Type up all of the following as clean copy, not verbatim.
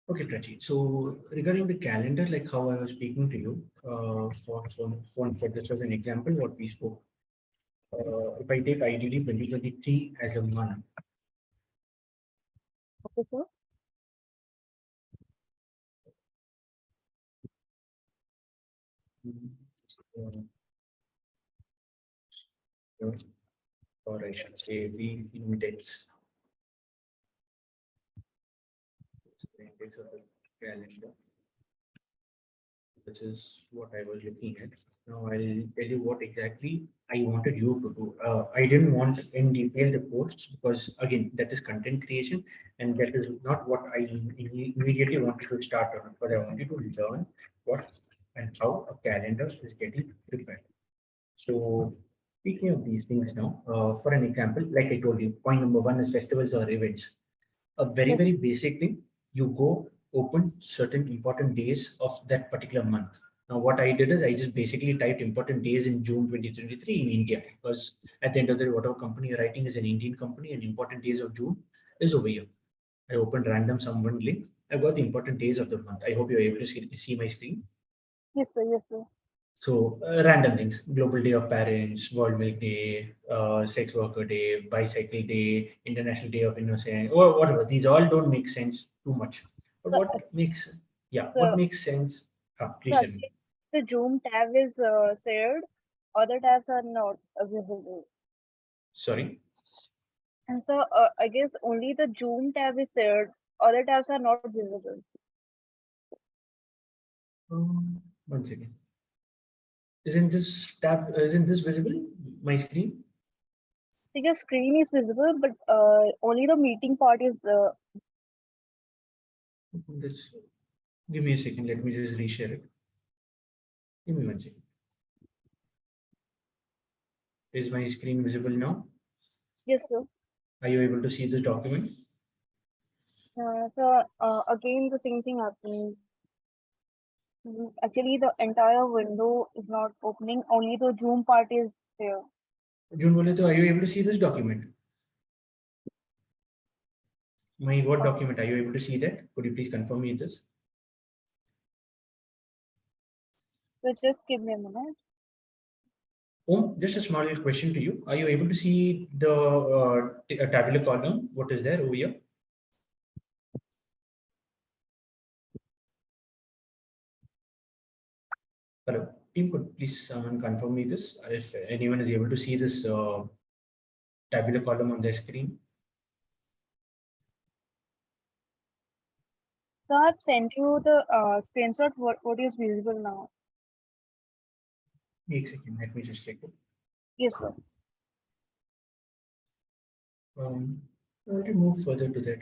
Okay, Prachi. So regarding the calendar, like how I was speaking to you, for this was an example what we spoke. If I take ideally 2023 as a month, Okay, sir. uh, or I should say the index of the calendar, which is what I was looking at. Now I'll tell you what exactly I wanted you to do. I didn't want in detail the posts because again that is content creation and that is not what I immediately wanted to start on. But I wanted to learn what and how a calendar is getting prepared. So speaking of these things now, for an example, like I told you, point number one is festivals or events. A very, Yes. very basic thing. You go open certain important days of that particular month. Now, what I did is I just basically typed important days in June 2023 in India because at the end of the day, whatever company you're writing is an Indian company and important days of June is over here. I opened random someone link. I got the important days of the month. I hope you're able to see my screen. Yes, sir. Yes, sir. So random things: Global Day of Parents, World Milk Day, Sex Worker Day, Bicycle Day, International Day of Innocence, or whatever. These all don't make sense too much. But So, what so, makes sense? so Please tell me. again, the Zoom tab is shared. Other tabs are not visible. Sorry. And so, I guess only the Zoom tab is shared. Other tabs are not visible. One second. Isn't this visible? My screen? So your screen is visible, but only the meeting part is. That's, give me a second. Let me just reshare it. Give me one second. Is my screen visible now? Yes, sir. Are you able to see this document? So again, the same thing happens. Actually, the entire window is not opening. Only the Zoom part is there. June bole to, are you able to see this document? My Word Uh, document, are you able to see that? Could you please confirm me this? so just give me a minute. Just a small question to you. Are you able to see the tabular column? What is there over here? Hello, team, could please someone confirm me this? If anyone is able to see this tabular column on their screen. So I've sent you the screenshot. What is visible now? Wait a second, let me just check it. Yes, sir. I want to move further to that.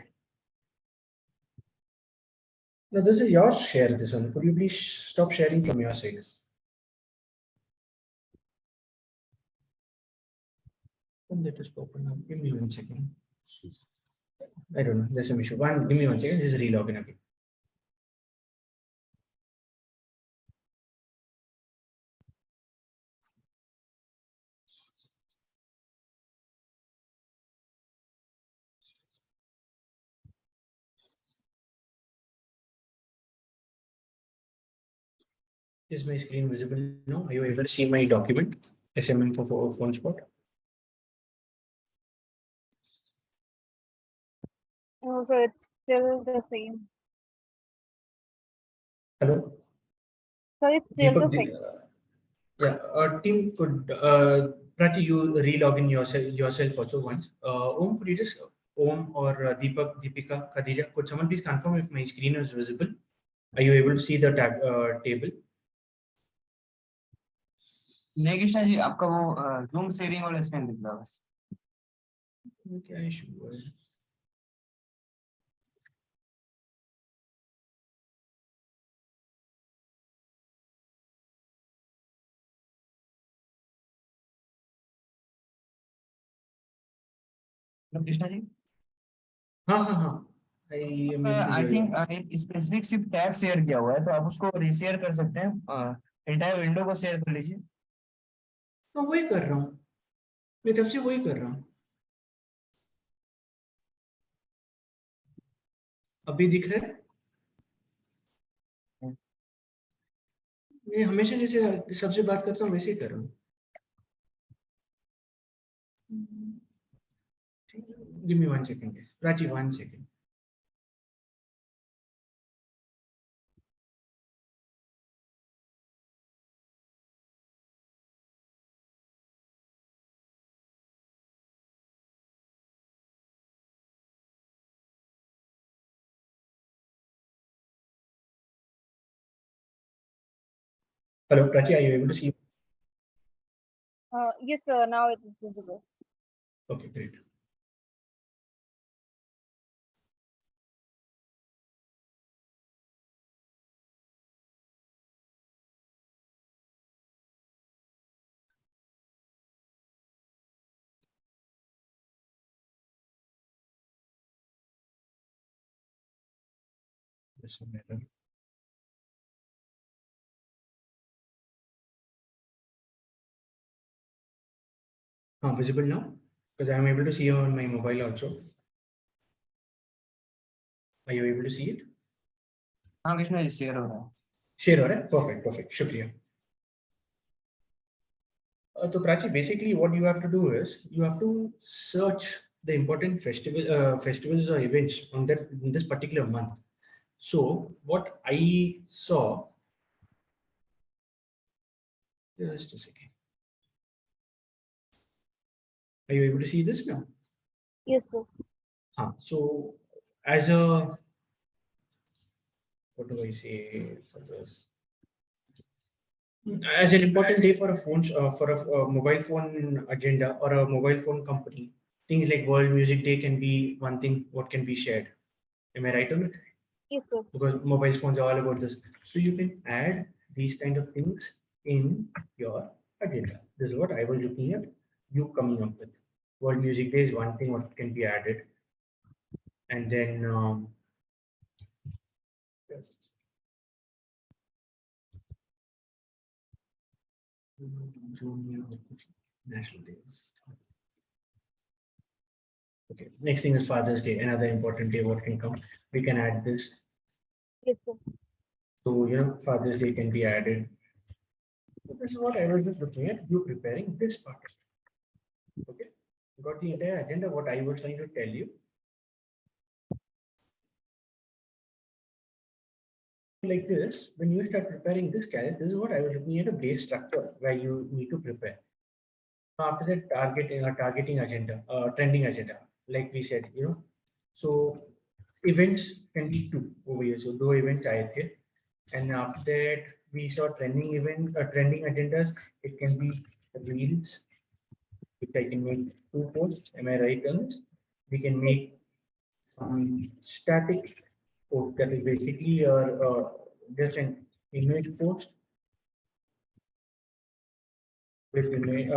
Now, this is your share, this one. Could you please stop sharing from your side? Let us open up. Give me 1 second. I don't know. There's some issue. Give me 1 second. Just relog in again. Is my screen visible now? Are you able to see my document? SMM for phone spot. No, so it's still the same. Hello, So it's still Deepak. the same. Yeah, team could Prachi, you relog in yourself also once. Could you just Om or Deepak, Deepika, Khadija, could someone please confirm if my screen is visible? Are you able to see the table? नहीं कृष्णा जी आपका वो zoom sharing वाला screen दिख रहा है बस क्या issue है? कृष्णा जी हाँ I am able to I hear you. Think एक स्पेसिफिक सिर्फ टैब शेयर किया हुआ है तो आप उसको रीशेयर कर सकते हैं एंटायर विंडो को शेयर कर लीजिए मैं वही कर रहा हूँ मैं तब से वही कर रहा हूँ अभी दिख रहा है मैं हमेशा जैसे सबसे बात करता हूँ वैसे ही कर रहा हूँ. Give me 1 second. Prachi, 1 second. Hello, Prachi, are you able to see? Yes, sir. Now it is visible. Okay, great. Just a minute. Visible now? Because I am able to see you on my mobile also. Are you able to see it? हाँ Krishna ji share हो रहा है. Share हो रहा है? Perfect, perfect. शुक्रिया. So Prachi, basically what you have to do is you have to search the important festivals or events on that in this particular month. So what I saw, just a second. Are you able to see this now? Yes, sir. So as a, what do I say for this? As an important day for a phone, mobile phone agenda or a mobile phone company, things like World Music Day can be one thing what can be shared. Am I right on it? Yes, sir. Because mobile phones are all about this. So you can add these kind of things in your agenda. This is what I was looking at you coming up with. World Music Day is one thing what can be added. And then yes. Junior National Days. Okay, next thing is Father's Day, another important day what can come. We can add this. Yes, sir. So, Father's Day can be added. So this is what I was just looking at, you preparing this part. Okay, got the entire agenda, what I was trying to tell you. Like this, when you start preparing this calendar, this is what I was looking at, a base structure where you need to prepare. After that, targeting agenda, trending agenda, like we said, so events can be two over here. So do events here. And after that, we saw trending agendas. It can be reels, which I can make 2 posts. Am I right on this? We can make some static post that is basically just an image post with image,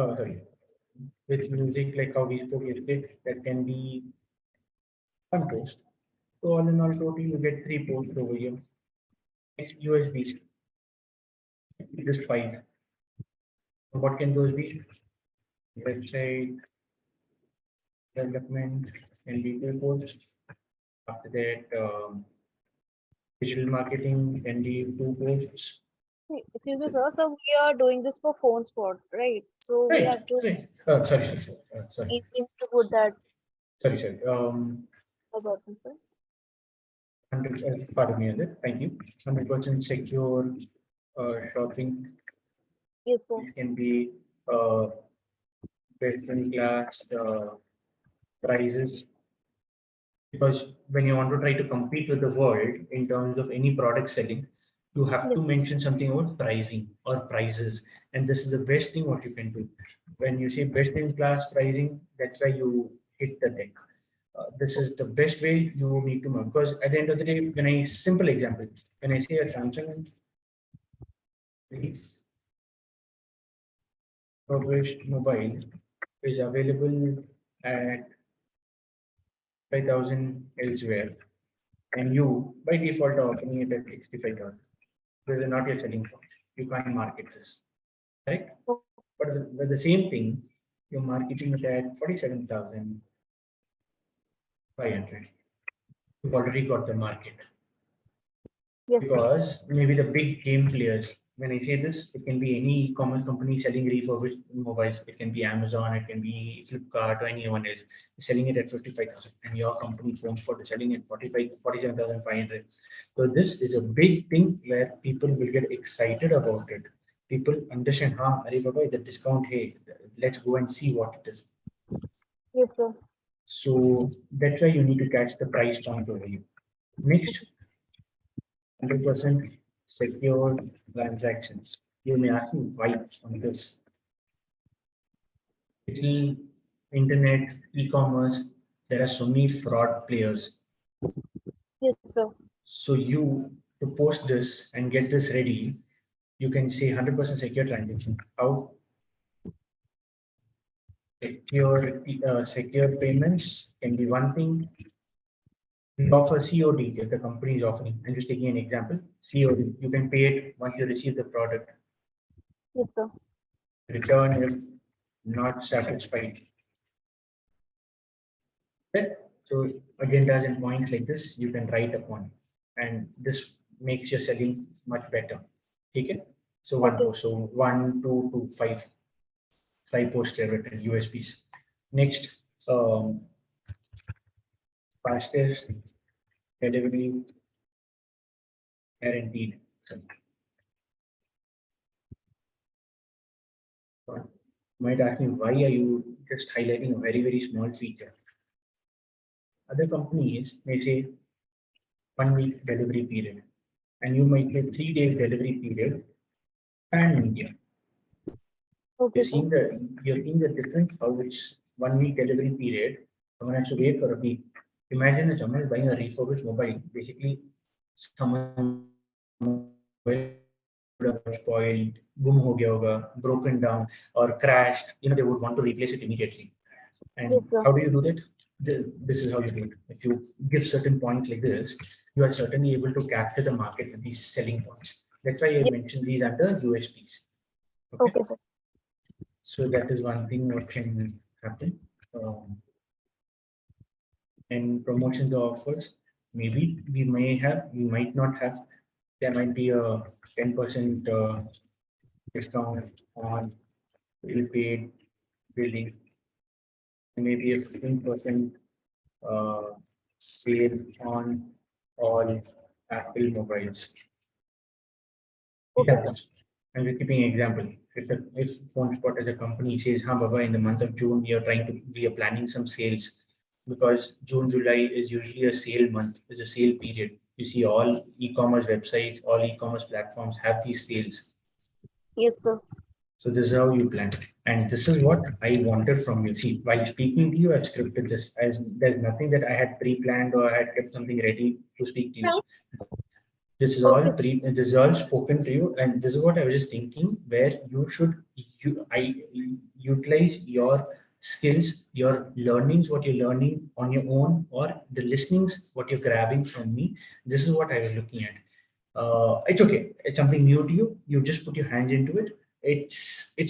with music like how we spoke yesterday. That can be one post. So all in all, total you get 3 posts over here. It's USB, just 5. What can those be? Website development and detail posts. After that, digital marketing can be 2 posts. Excuse me, sir. So we are doing this for phone spot, right? So we Right, have to right. Sorry. need to put that Sorry. button, sir. 100, pardon me, Adit. Thank you. 100% secure shopping. Yes, sir. It can be best in class prices. Because when you want to try to compete with the world in terms of any product selling, you have Yes. to mention something about pricing or prices. And this is the best thing what you can do. When you say best in class pricing, that's why you hit the deck. This is the best way you need to know. Because at the end of the day, simple example, when I say a Samsung published mobile is available at 5,000 elsewhere, and you by default are offering it at 65,000. This is not your selling point. You can't market this, right? But with the same thing, you're marketing it at 47,500. You've already got the market Yes, sir. because maybe the big game players when I say this, it can be any e-commerce company selling refurbished mobiles. It can be Amazon, it can be Flipkart or anyone else selling it at 55,000, and your company phone spot is selling it 47,500. So this is a big thing where people will get excited about it. People understand, Alibaba, the discount, hey, let's go and see what it is. Yes, sir. So that's why you need to catch the price point over you. Next, 100% secure transactions. You may ask me why on this. Digital, internet, e-commerce, there are so many fraud players. Yes, sir. So you to post this and get this ready, you can say 100% secure transaction. How? Secure payments can be one thing. We offer COD if the company is offering. I'm just taking an example. COD, you can pay it once you receive the product. Yes, sir. Return if not satisfied. Okay? So agendas and points like this, you can write upon, and this makes your selling much better. Okay? So one Okay. post, so 1, 2, 2, 5, 5 posts are written USPs. Next, fastest delivery guaranteed. Might ask me, why are you just highlighting a very, very small feature? Other companies may say 1 week delivery period, and you might say 3 days delivery period pan India. Okay, You're sir. seeing the difference how it's 1 week delivery period. Someone has to wait for a week. Imagine if someone is buying a refurbished mobile. Basically, someone would have spoiled, gum ho gaya hoga, broken down, or crashed. They would want to replace it immediately. Yes, And sir. how do you do that? This is how you do it. If you give certain points like this, you are certainly able to capture the market with these selling points. That's why I Yes. mentioned these under USPs. Okay. Okay, sir. So that is one thing what can happen. And promotions or offers, maybe we might not have. There might be a 10% discount on prepaid billing, maybe a 15% uh, sale on all Apple mobiles. It Okay, sir. happens. And we're keeping an example. If PhoneSpot as a company says, Baba, in the month of June, we are planning some sales, because June, July is usually a sale month, is a sale period. You see all e-commerce websites, all e-commerce platforms have these sales. Yes, sir. So this is how you plan. And this is what I wanted from you. See, while speaking to you, I've scripted this. As there's nothing that I had pre-planned or I had kept something ready to speak to you. This is all Okay. this is all spoken to you, and this is what I was just thinking, where utilize your skills, your learnings, what you're learning on your own, or the listenings what you're grabbing from me. This is what I was looking at. It's okay, it's something new to you, you just put your hands into it. It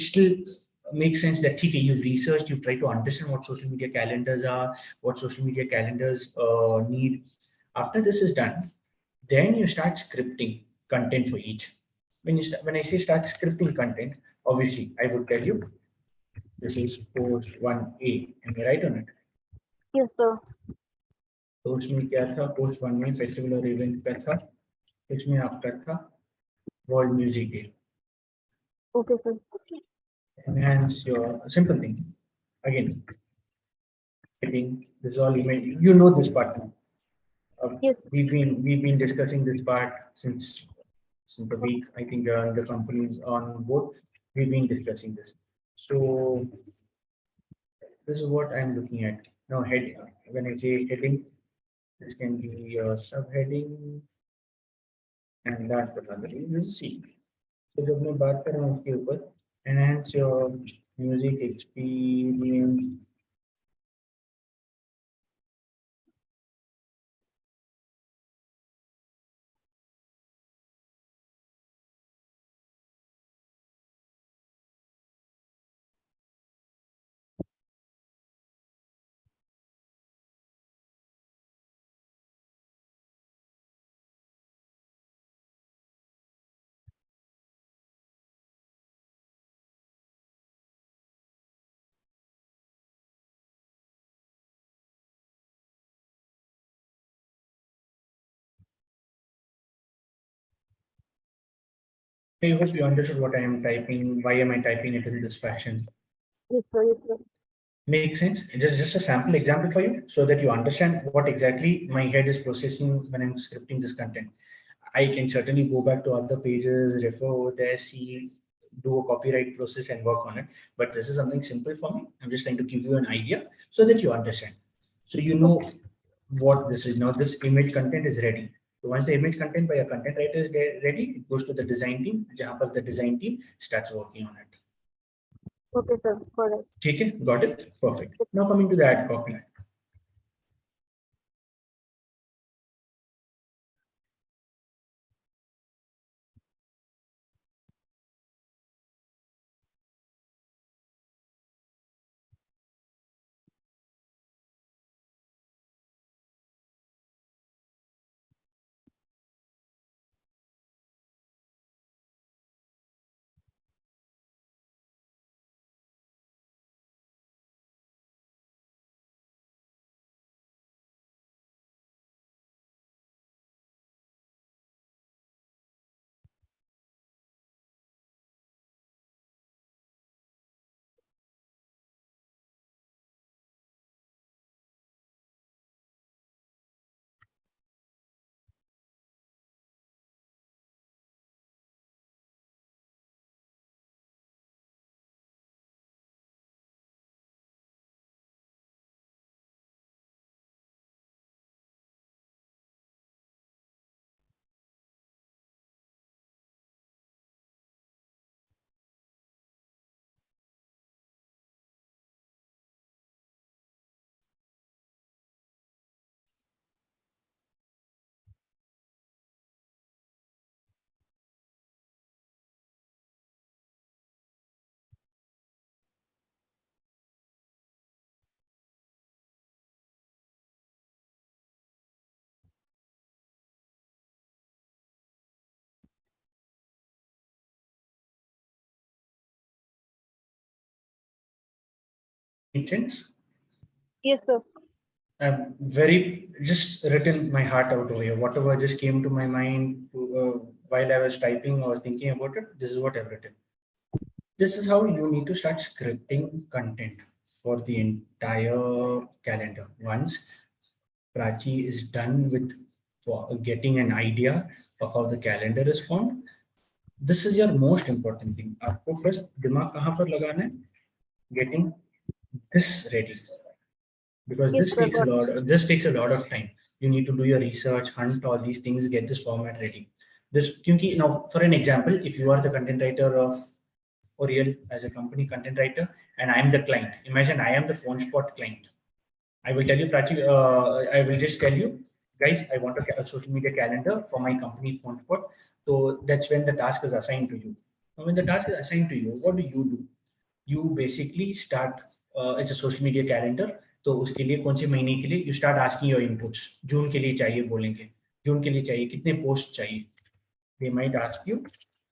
still makes sense that okay, you've researched, you've tried to understand what social media calendars are, what social media calendars need. After this is done, then you start scripting content for each. When I say start scripting content, obviously I would tell you this is post 1A, and you write on it. Yes, sir. Post में क्या था, post 1 में festival और event का था, इसमें आपका था world music day. Okay, sir. Enhance your simple thing. Again, getting this all email. You know this part now. Yes. We've been discussing this part since the week. I think the companies on board. We've been discussing this. So this is what I'm looking at now. When I say heading, this can be a subheading, and last but not the least, this is C. So जब मैं बात कर रहा हूँ उसके ऊपर, enhance your music experience I hope you understood what I am typing. Why am I typing it in this fashion? Yes, sir. Yes, sir. Makes sense. Just a sample example for you so that you understand what exactly my head is processing when I'm scripting this content. I can certainly go back to other pages, refer over there, see, do a copyright process and work on it. But this is something simple for me. I'm just trying to give you an idea so that you understand. So you know what this is. Now this image content is ready. So once the image content by a content writer is ready, it goes to the design team. जहाँ पर the design team starts working on it. Okay, sir. Got it. ठीक है, got it? Perfect. Now coming to the ad copy. Makes sense? Yes, sir. I've very just written my heart out over here. Whatever just came to my mind while I was typing, I was thinking about it. This is what I've written. This is how you need to start scripting content for the entire calendar. Once Prachi is done with for getting an idea of how the calendar is formed, this is your most important thing. आपको first दिमाग कहाँ पर लगाना है? Getting this ready. Because Yes, sir. Got it. this takes a lot of time. You need to do your research, hunt all these things, get this format ready. This क्योंकि now for an example, if you are the content writer of Oriel as a company content writer and I am the client, imagine I am the PhoneSpot client. I will tell you, Prachi, I will just tell you, guys, I want a social media calendar for my company PhoneSpot. So that's when the task is assigned to you. Now, when the task is assigned to you, what do? You basically start, it's a social media calendar. तो उसके लिए कौन से महीने के लिए you start asking your inputs. जून के लिए चाहिए बोलेंगे. जून के लिए चाहिए कितने पोस्ट चाहिए. They might ask you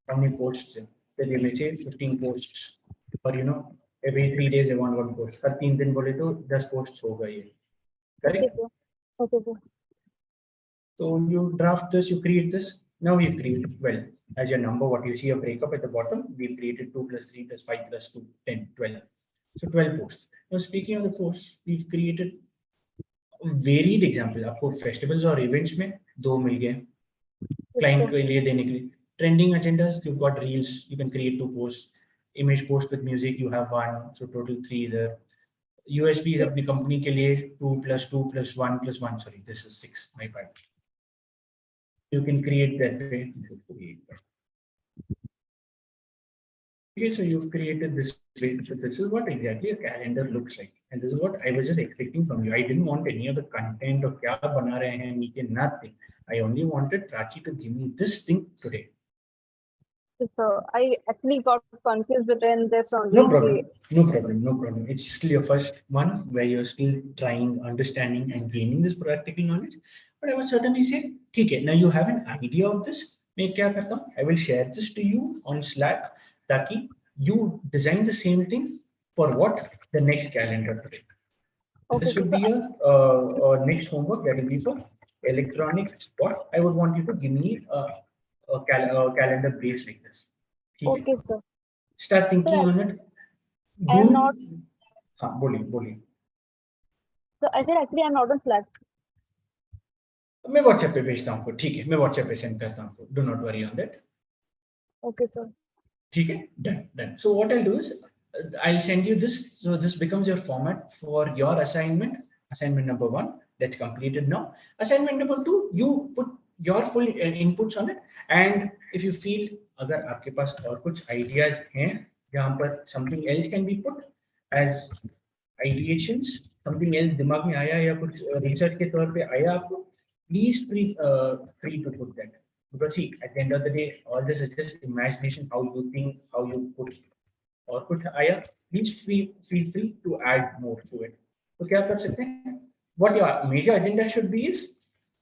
how many posts. So they may say 15 posts. Or you know, every 3 days they want one post. हर 3 दिन बोले तो 10 posts होगा ये. Okay, Correct? sir. Okay, sir. So you draft this, you create this. Now we've created 12 as your number. What you see a breakup at the bottom, we've created 2 plus 3 plus 5 plus 2, 10, 12. So 12 posts. Now speaking of the posts, we've created varied example. आपको festivals और events में दो मिल गए. Client के लिए देने के लिए. Trending agendas, you've got reels. You can create 2 posts. Image post with music, you have 1. So total 3 there. USPs अपनी company के लिए 2 plus 2 plus 1 plus 1. Sorry, this is 6. My bad. You can create that way. Okay, so you've created this way. So this is what exactly a calendar looks like. And this is what I was just expecting from you. I didn't want any of the content or kya bana rahe hain, nothing. I only wanted Prachi to give me this thing today. So I actually got confused between this only. No problem. No problem. No problem. It's still your first one where you're still trying, understanding, and gaining this practical knowledge. But I would certainly say, okay, now you have an idea of this. मैं क्या करता हूँ? I will share this to you on Slack, ताकि you design the same thing for what the next calendar today. Okay, This will be a next homework that will be for electronic spot. I would want you to give me a calendar base like this. ठीक है, Okay, sir. start thinking on it. I am not. हाँ बोलिए बोलिए. So I said actually I'm not on Slack. मैं WhatsApp पे भेजता हूँ आपको, ठीक है, मैं WhatsApp पे सेंड करता हूँ आपको, do not worry on that. Okay, sir. ठीक है, done. So what I'll do is I'll send you this. So this becomes your format for your assignment. Assignment number 1 that's completed now. Assignment number 2, you put your full inputs on it. And if you feel अगर आपके पास और कुछ ideas हैं जहाँ पर something else can be put as ideations, something else दिमाग में आया या कुछ research के तौर पे आया आपको, please free to put that. Because see, at the end of the day, all this is just imagination, how you think, how you put. और कुछ आया, please feel free to add more to it. तो क्या कर सकते हैं? What your major agenda should be is,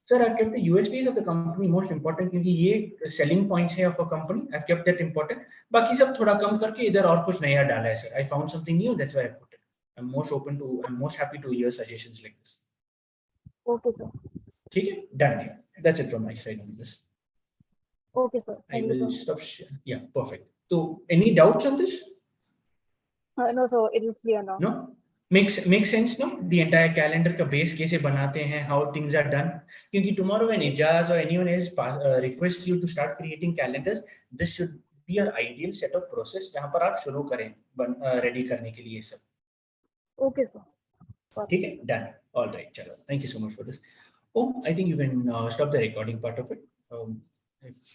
sir, I've kept the USPs of the company most important क्योंकि ये selling points है of a company. I've kept that important. बाकी सब थोड़ा कम करके इधर और कुछ नया डाला है sir. I found something new, that's why I put it. I'm most happy to hear suggestions like this. Okay, sir. ठीक है, done. That's it from my side on this. Okay, sir. I Thank you, will sir. stop share. Yeah, perfect. So any doubts on this? No, sir. It is clear now. No? Makes sense, no? The entire calendar का base कैसे बनाते हैं, how things are done. क्योंकि tomorrow when Ijaz or anyone else requests you to start creating calendars, this should be your ideal set of process जहाँ पर आप शुरू करें ready करने के लिए सब. Okay, sir. ठीक है, done. All right, चलो. Thank you so much for this. Oh, I think you can stop the recording part of it. If